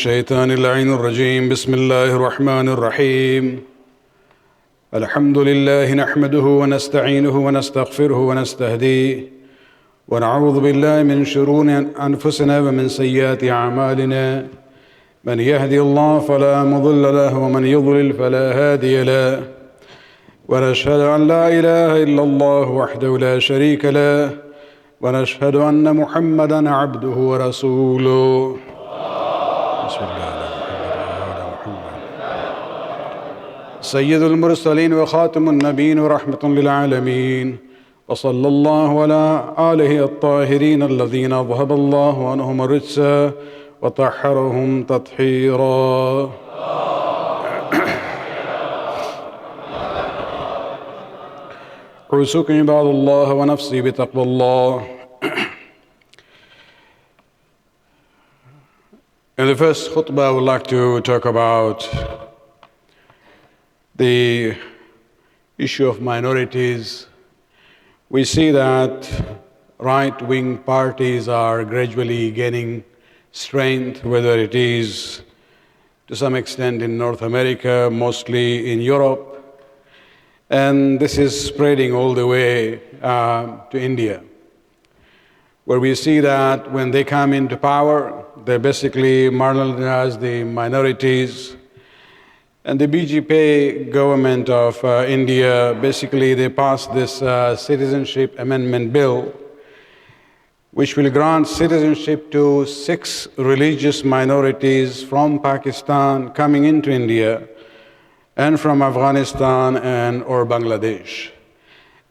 الشيطان اللعين الرجيم بسم الله الرحمن الرحيم الحمد لله نحمده ونستعينه ونستغفره ونستهديه ونعوذ بالله من شرور أنفسنا ومن سيئات أعمالنا من يهدي الله فلا مضل له ومن يضلل فلا هادي له ونشهد أن لا إله إلا الله وحده لا شريك له ونشهد أن محمدًا عبده ورسوله بسم الله على محمد سيد المرسلين وخاتم النبيين ورحمة للعالمين وصلى الله على آله الطاهرين الذين أذهب الله عنهم الرجس وطهرهم تطهيرا أوصيكم عباد الله ونفسي بتقوى الله. In the first khutbah, I would like to talk about the issue of minorities. We see that right-wing parties are gradually gaining strength, whether it is to some extent in North America, mostly in Europe, and this is spreading all the way to India, where we see that when they come into power, they basically marginalize the minorities. And the BJP government of India, basically they passed this Citizenship Amendment Bill, which will grant citizenship to 6 religious minorities from Pakistan coming into India and from Afghanistan and or Bangladesh.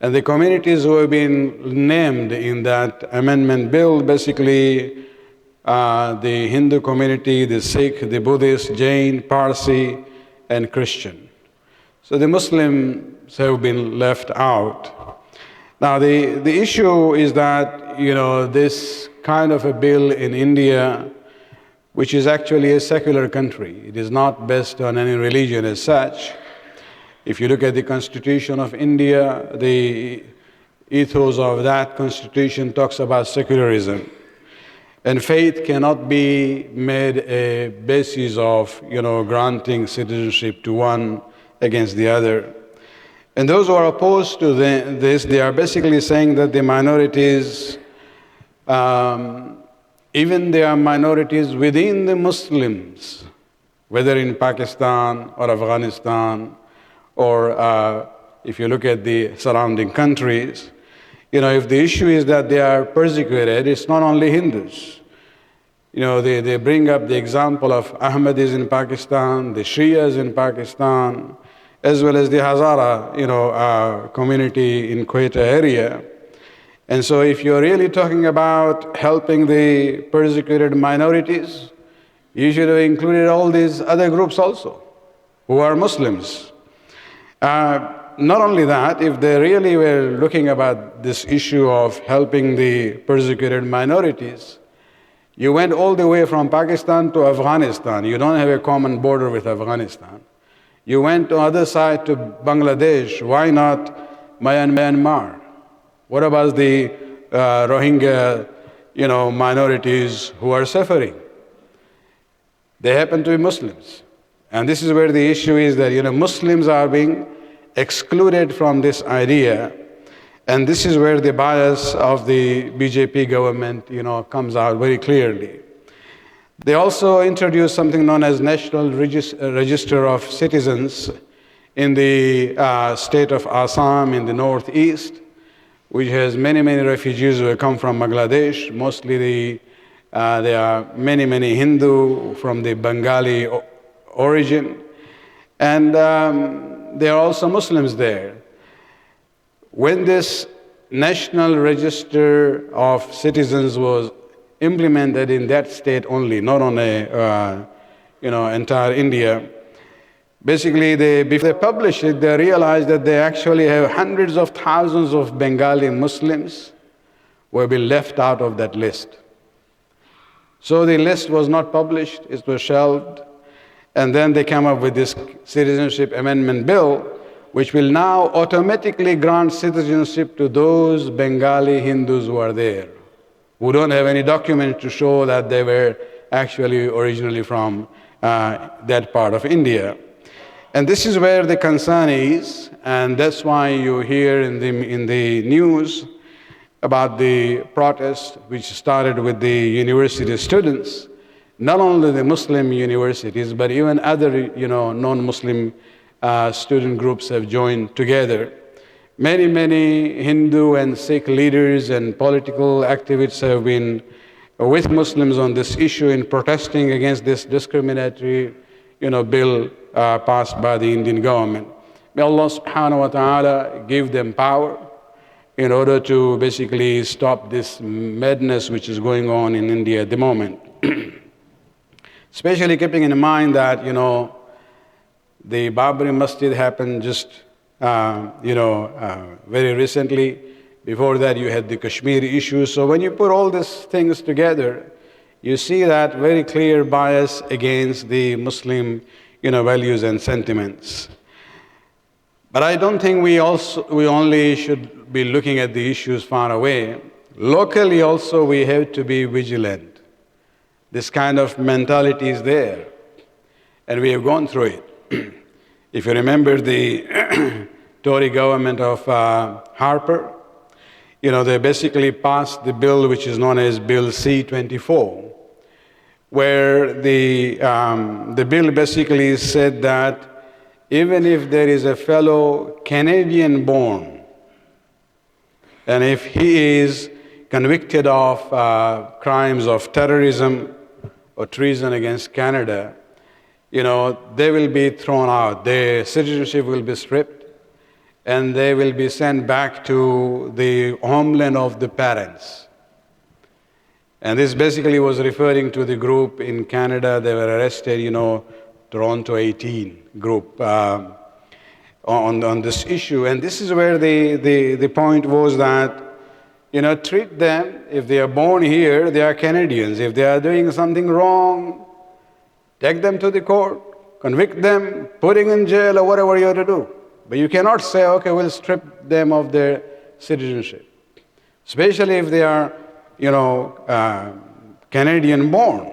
And the communities who have been named in that amendment bill, basically the Hindu community, the Sikh, the Buddhist, Jain, Parsi, and Christian. So the Muslims have been left out. Now the issue is that, this kind of a bill in India, which is actually a secular country, it is not based on any religion as such. If you look at the Constitution of India, the ethos of that Constitution talks about secularism. And faith cannot be made a basis of, granting citizenship to one against the other. And those who are opposed to this, they are basically saying that the minorities, even there are minorities within the Muslims, whether in Pakistan or Afghanistan, or if you look at the surrounding countries, if the issue is that they are persecuted, it's not only Hindus. They bring up the example of Ahmadis in Pakistan, the Shias in Pakistan, as well as the Hazara, community in Quetta area. And so if you're really talking about helping the persecuted minorities, you should have included all these other groups also, who are Muslims. Not only that, if they really were looking about this issue of helping the persecuted minorities, you went all the way from Pakistan to Afghanistan. You don't have a common border with Afghanistan. You went to the other side to Bangladesh. Why not Myanmar? What about the Rohingya, minorities who are suffering? They happen to be Muslims. And this is where the issue is that, Muslims are being excluded from this idea. And this is where the bias of the BJP government, comes out very clearly. They also introduced something known as National Register of Citizens in the state of Assam in the northeast, which has many, many refugees who have come from Bangladesh. Mostly there are many, many Hindu from the Bengali origin. And there are also Muslims there. When this National Register of Citizens was implemented in that state only, not on entire India, basically before they published it, they realized that they actually have hundreds of thousands of Bengali Muslims who have been left out of that list. So the list was not published, it was shelved, and then they came up with this Citizenship Amendment Bill, which will now automatically grant citizenship to those Bengali Hindus who are there, who don't have any document to show that they were actually originally from that part of India. And this is where the concern is, and that's why you hear in the news about the protest which started with the university students. Not only the Muslim universities, but even other, non-Muslim student groups have joined together. Many Hindu and Sikh leaders and political activists have been with Muslims on this issue in protesting against this discriminatory, bill passed by the Indian government. May Allah subhanahu wa ta'ala give them power in order to basically stop this madness which is going on in India at the moment. Especially keeping in mind that, the Babri Masjid happened just, very recently. Before that, you had the Kashmir issue. So when you put all these things together, you see that very clear bias against the Muslim, values and sentiments. But I don't think we only should be looking at the issues far away. Locally also, we have to be vigilant. This kind of mentality is there, and we have gone through it. If you remember the Tory government of Harper, they basically passed the bill which is known as Bill C-24, where the bill basically said that even if there is a fellow Canadian born, and if he is convicted of crimes of terrorism or treason against Canada, they will be thrown out. Their citizenship will be stripped, and they will be sent back to the homeland of the parents. And this basically was referring to the group in Canada. They were arrested, Toronto 18 group on this issue. And this is where the point was that, treat them, if they are born here, they are Canadians. If they are doing something wrong, take them to the court, convict them, putting in jail or whatever you have to do. But you cannot say, okay, we'll strip them of their citizenship. Especially if they are, Canadian born.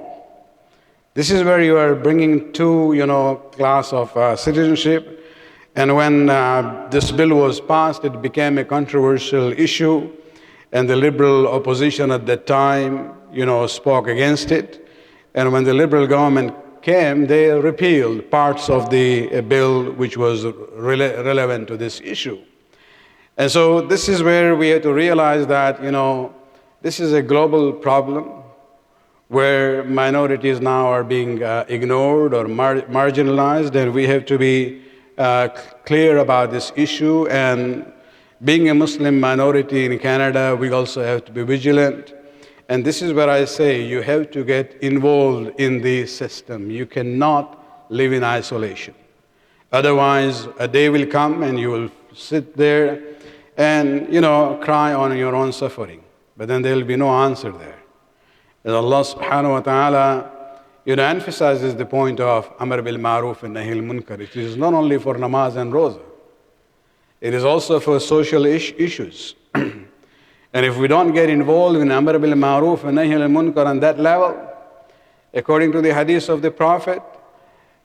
This is where you are bringing two, class of citizenship. And when this bill was passed, it became a controversial issue. And the liberal opposition at that time, spoke against it. And when the liberal government came, they repealed parts of the bill which was relevant to this issue. And so this is where we have to realize that, this is a global problem where minorities now are being ignored or marginalized, and we have to be clear about this issue. And being a Muslim minority in Canada, we also have to be vigilant. And this is where I say you have to get involved in the system. You cannot live in isolation. Otherwise, a day will come and you will sit there and, cry on your own suffering. But then there will be no answer there. And Allah subhanahu wa ta'ala, emphasizes the point of Amr bil Ma'ruf and Nahi al Munkar. It is not only for namaz and roza. It is also for social issues. And if we don't get involved in Amr bil Ma'ruf and Nahi al Munkar on that level, according to the hadith of the Prophet,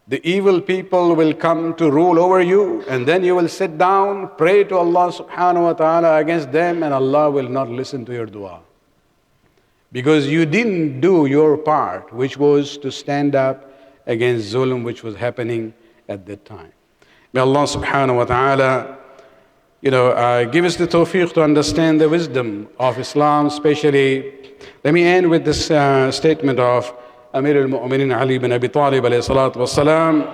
the evil people will come to rule over you, and then you will sit down, pray to Allah subhanahu wa ta'ala against them, and Allah will not listen to your dua. Because you didn't do your part, which was to stand up against zulm, which was happening at that time. May Allah subhanahu wa ta'ala give us the tawfiq to understand the wisdom of Islam, especially. Let me end with this statement of Amir al-Mu'minin Ali ibn Abi Talib alayhi salatu wassalam.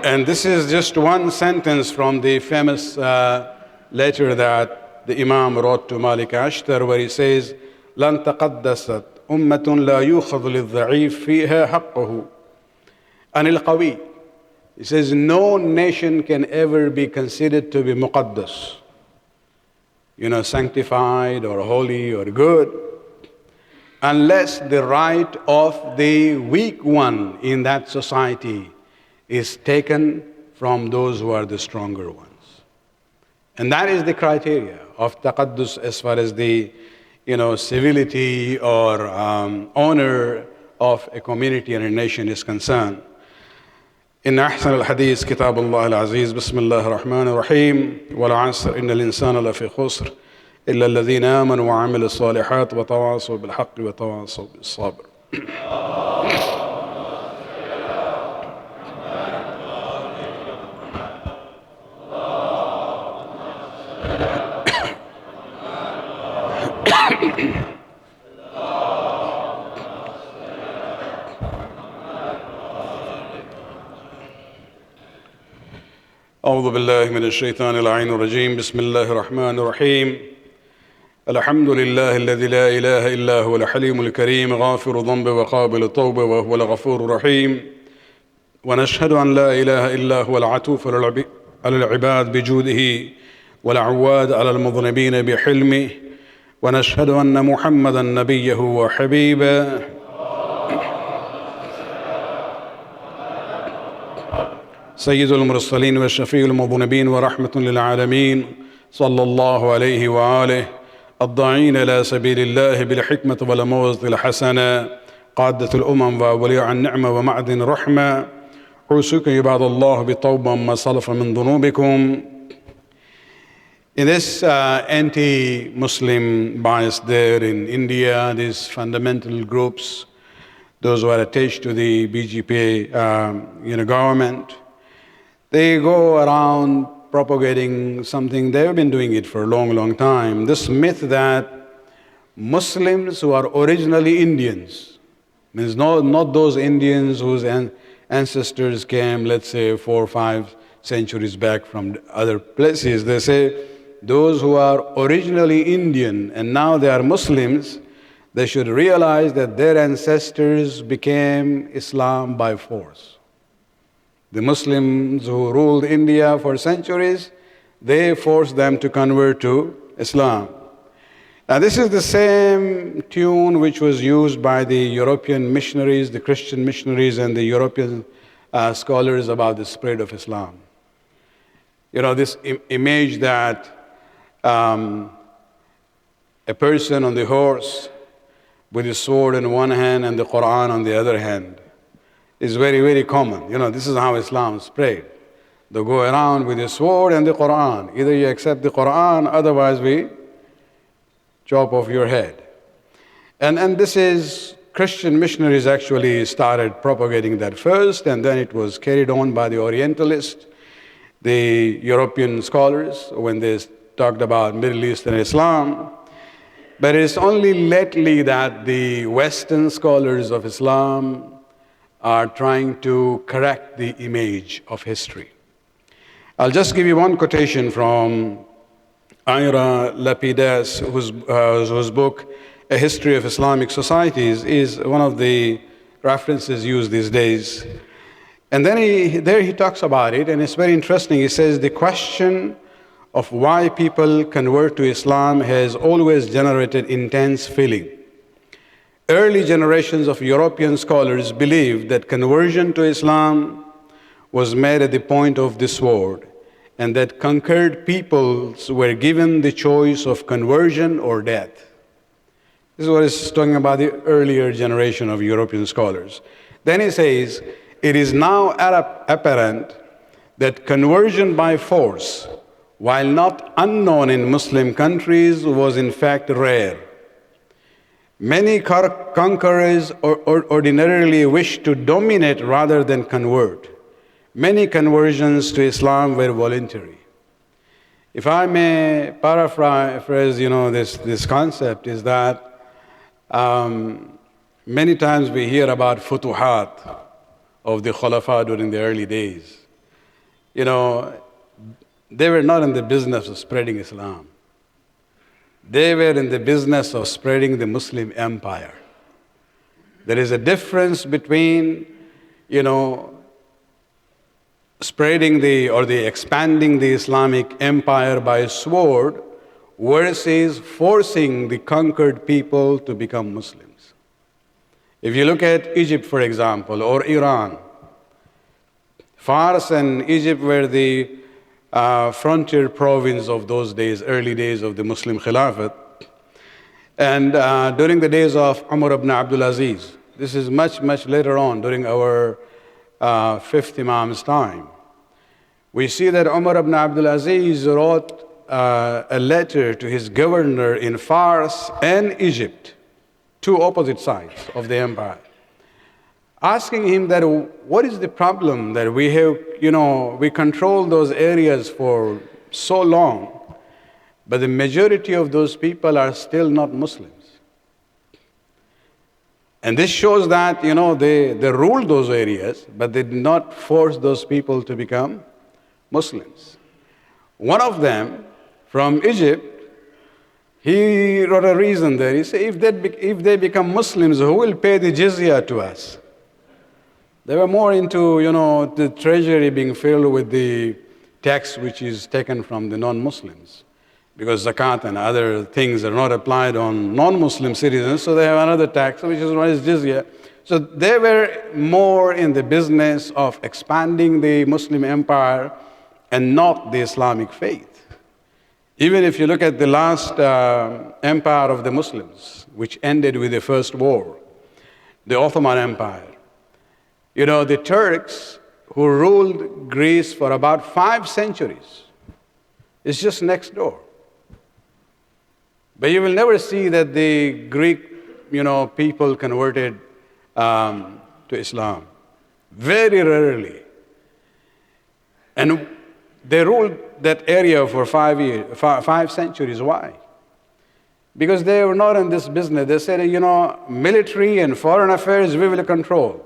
And this is just one sentence from the famous letter that the Imam wrote to Malik Ashtar, where he says, لَن تَقَدَّسَتْ أُمَّةٌ لَا يُوخَذُ لِلضَّعِيفِ فِيهَا حَقُّهُ عَنِ الْقَوِيِّ. He says, no nation can ever be considered to be muqaddas, sanctified or holy or good, unless the right of the weak one in that society is taken from those who are the stronger ones. And that is the criteria of taqaddus as far as the civility or honor of a community and a nation is concerned. إن أحسن الحديث كتاب الله العزيز بسم الله الرحمن الرحيم والعصر إن الإنسان لفي خسر إلا الذين آمنوا وعملوا الصالحات وتواصوا بالحق وتواصوا بالصبر. أعوذ بالله من الشيطان اللعين الرجيم بسم الله الرحمن الرحيم الحمد لله الذي لا إله إلا هو الحليم الكريم غافر الذنب وقابل التوب وهو الغفور الرحيم ونشهد أن لا إله إلا هو العطوف على العباد بجوده والعواد على المذنبين بحلمه ونشهد أن محمدا نبيه وحبيبه سيد المرسلين والشفيع المذنبين ورحمة للعالمين صلى الله عليه وآله الداعين إلى سبيل الله بالحكمة والموعظة الحسنة قادة الأمم وولي النعمة ومعدن الرحمة أوصيكم عباد الله بالتوبة ما سلف من ذنوبكم. In this anti-Muslim bias there in India, these fundamental groups, those who are attached to the BJP government, they go around propagating something. They've been doing it for a long, long time. This myth that Muslims who are originally Indians, means not those Indians whose ancestors came, let's say, 4 or 5 centuries back from other places. They say those who are originally Indian and now they are Muslims, they should realize that their ancestors became Islam by force. The Muslims who ruled India for centuries, they forced them to convert to Islam. Now this is the same tune which was used by the European missionaries, the Christian missionaries and the European scholars about the spread of Islam. This image that a person on the horse with his sword in one hand and the Quran on the other hand is very, very common. This is how Islam spread. They go around with the sword and the Quran. Either you accept the Quran, otherwise we chop off your head. And this is, Christian missionaries actually started propagating that first, and then it was carried on by the Orientalists, the European scholars, when they talked about Middle Eastern Islam. But it's only lately that the Western scholars of Islam are trying to correct the image of history. I'll just give you one quotation from Ira Lapidus, whose book, A History of Islamic Societies, is one of the references used these days. And then he talks about it, and it's very interesting. He says, the question of why people convert to Islam has always generated intense feeling. Early generations of European scholars believed that conversion to Islam was made at the point of the sword, and that conquered peoples were given the choice of conversion or death. This is what he's talking about, the earlier generation of European scholars. Then he says, it is now apparent that conversion by force, while not unknown in Muslim countries, was in fact rare. Many conquerors ordinarily wish to dominate rather than convert. Many conversions to Islam were voluntary. If I may paraphrase, this concept is that many times we hear about futuhat of the Khulafa during the early days. They were not in the business of spreading Islam. They were in the business of spreading the Muslim empire. There is a difference between, spreading expanding the Islamic empire by sword versus forcing the conquered people to become Muslims. If you look at Egypt, for example, or Iran, Fars and Egypt were the frontier province of those days, early days of the Muslim Khilafat. And during the days of Umar ibn Abdul Aziz, this is much, much later on during our fifth Imam's time, we see that Umar ibn Abdul Aziz wrote a letter to his governor in Fars and Egypt, two opposite sides of the empire, asking him that what is the problem that we have, we control those areas for so long, but the majority of those people are still not Muslims. And this shows that, they ruled those areas, but they did not force those people to become Muslims. One of them, from Egypt, he wrote a reason there. He said, if they become Muslims, who will pay the jizya to us? They were more into, the treasury being filled with the tax which is taken from the non-Muslims. Because zakat and other things are not applied on non-Muslim citizens, so they have another tax, which is known as jizya. So they were more in the business of expanding the Muslim empire and not the Islamic faith. Even if you look at the last empire of the Muslims, which ended with the First War, the Ottoman Empire, the Turks who ruled Greece for about 5 centuries, it's just next door. But you will never see that the Greek, people converted to Islam. Very rarely. And they ruled that area for 5 centuries. Why? Because they were not in this business. They said, military and foreign affairs we will control.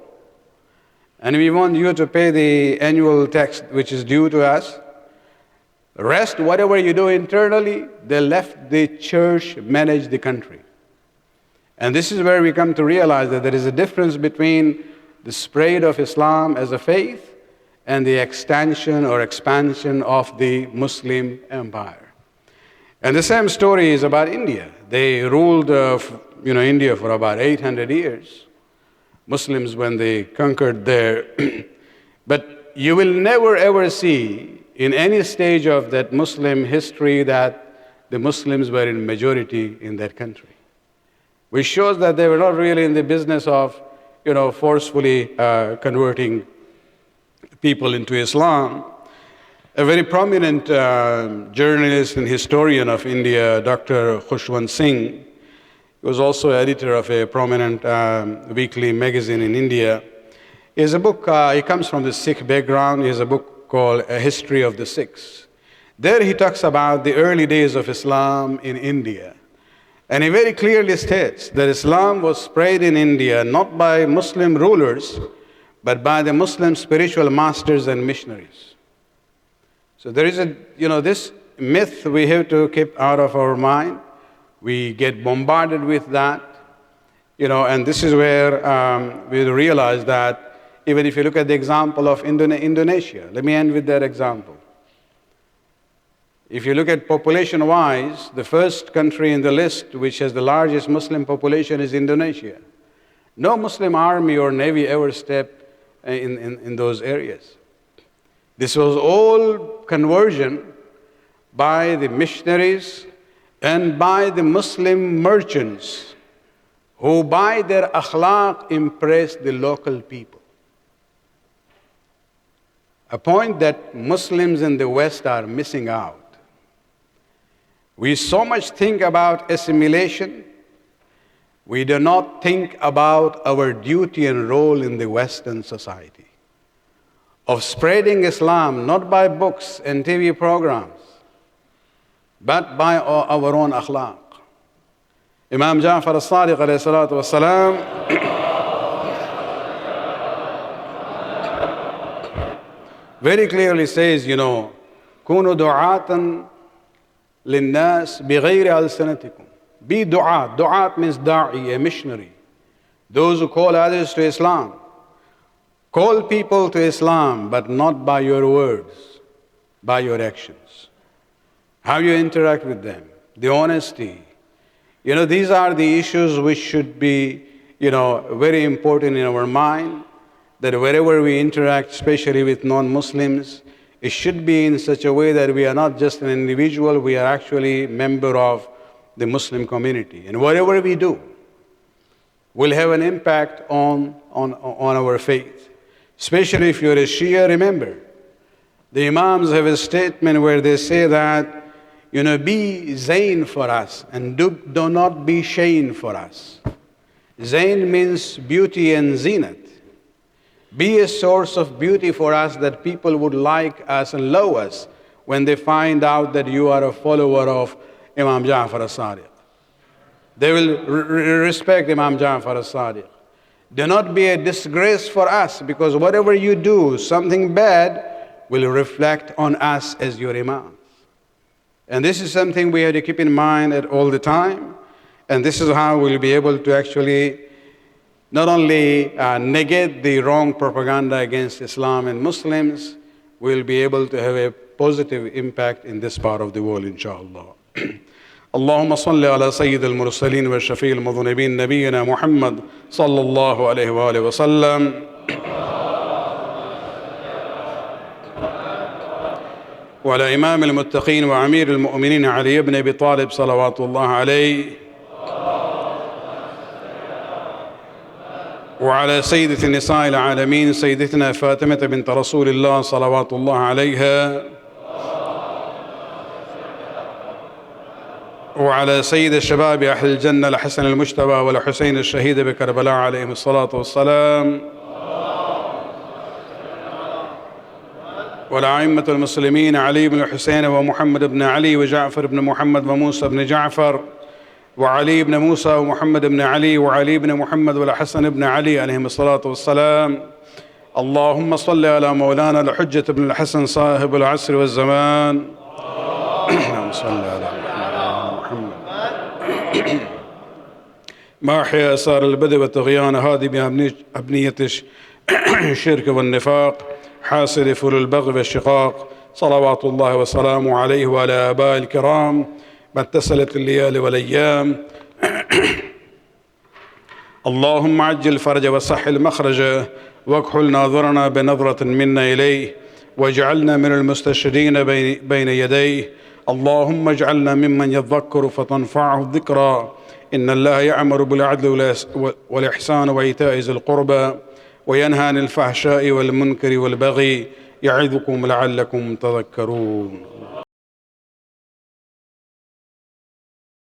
And we want you to pay the annual tax which is due to us. The rest, whatever you do internally, they left the church manage the country. And this is where we come to realize that there is a difference between the spread of Islam as a faith and the extension or expansion of the Muslim empire. And the same story is about India. They ruled India for about 800 years. Muslims when they conquered there. But you will never ever see in any stage of that Muslim history that the Muslims were in majority in that country. Which shows that they were not really in the business of, forcefully converting people into Islam. A very prominent journalist and historian of India, Dr. Khushwant Singh, was also editor of a prominent weekly magazine in India. He has a book, he comes from the Sikh background, he has a book called A History of the Sikhs. There he talks about the early days of Islam in India. And he very clearly states that Islam was spread in India not by Muslim rulers, but by the Muslim spiritual masters and missionaries. So there is this myth we have to keep out of our mind. We get bombarded with that, and this is where we realize that even if you look at the example of Indonesia, let me end with that example. If you look at population-wise, the first country in the list which has the largest Muslim population is Indonesia. No Muslim army or navy ever stepped in those areas. This was all conversion by the missionaries and by the Muslim merchants who by their akhlaq impressed the local people. A point that Muslims in the West are missing out. We so much think about assimilation, we do not think about our duty and role in the Western society of spreading Islam not by books and TV programs, but by our own akhlaq. Imam Ja'far al-Sadiq alayhi salatu wassalam very clearly says, كونوا دعاة للناس بغير ألسنتكم. Be du'at. Du'at means da'i, a missionary. Those who call others to Islam. Call people to Islam, but not by your words, by your actions. How you interact with them, the honesty. These are the issues which should be, very important in our mind, that wherever we interact, especially with non-Muslims, it should be in such a way that we are not just an individual, we are actually member of the Muslim community. And whatever we do will have an impact on our faith. Especially if you're a Shia, remember, the Imams have a statement where they say that, be Zayn for us and do not be Shayn for us. Zayn means beauty and zinat. Be a source of beauty for us that people would like us and love us when they find out that you are a follower of Imam Ja'far as-Sadiq. They will respect Imam Ja'far as-Sadiq. Do not be a disgrace for us, because whatever you do, something bad will reflect on us as your Imams. And this is something we have to keep in mind at all the time. And this is how we'll be able to actually not only negate the wrong propaganda against Islam and Muslims, we'll be able to have a positive impact in this part of the world, inshallah. اللهم صل على سيد المرسلين والشفيع المذنبين نبينا محمد صلى الله عليه وآله وسلم وعلى إمام المتقين وأمير المؤمنين علي بن أبي طالب صلوات الله عليه وعلى سيدة نساء العالمين سيدتنا فاطمة بنت رسول الله صلوات الله عليها وعلى سيد الشباب أهل الجنة الحسن المجتبى والحسين الشهيد بكربلاء عليهم الصلاة والسلام والأئمة المسلمين علي بن الحسين ومحمد بن علي وجعفر بن محمد وموسى بن جعفر وعلي بن موسى ومحمد بن علي وعلي بن محمد والحسن بن علي عليهم الصلاة والسلام. اللهم صل على مولانا الحجة بن الحسن صاحب العصر والزمان. اللهم صل على محمد ما أحيا آثار البدء والطغيان هادي بأبنية الشرك والنفاق حاصل فر البغي والشقاق صلوات الله وسلامه عليه وعلى آبائه الكرام ما اتصلت الليالي والأيام. اللهم عجل الفرج وسهل مخرجه واكحل ناظرنا بنظرة منا إليه واجعلنا من المستشهدين بين يديه. اللهم اجعلنا ممن يذكر فتنفعه الذكرى. إن الله يأمر بالعدل والإحسان وإيتاء ذي القربى وينهى عن الفحشاء والمنكر والبغي يعظكم لعلكم تذكرون.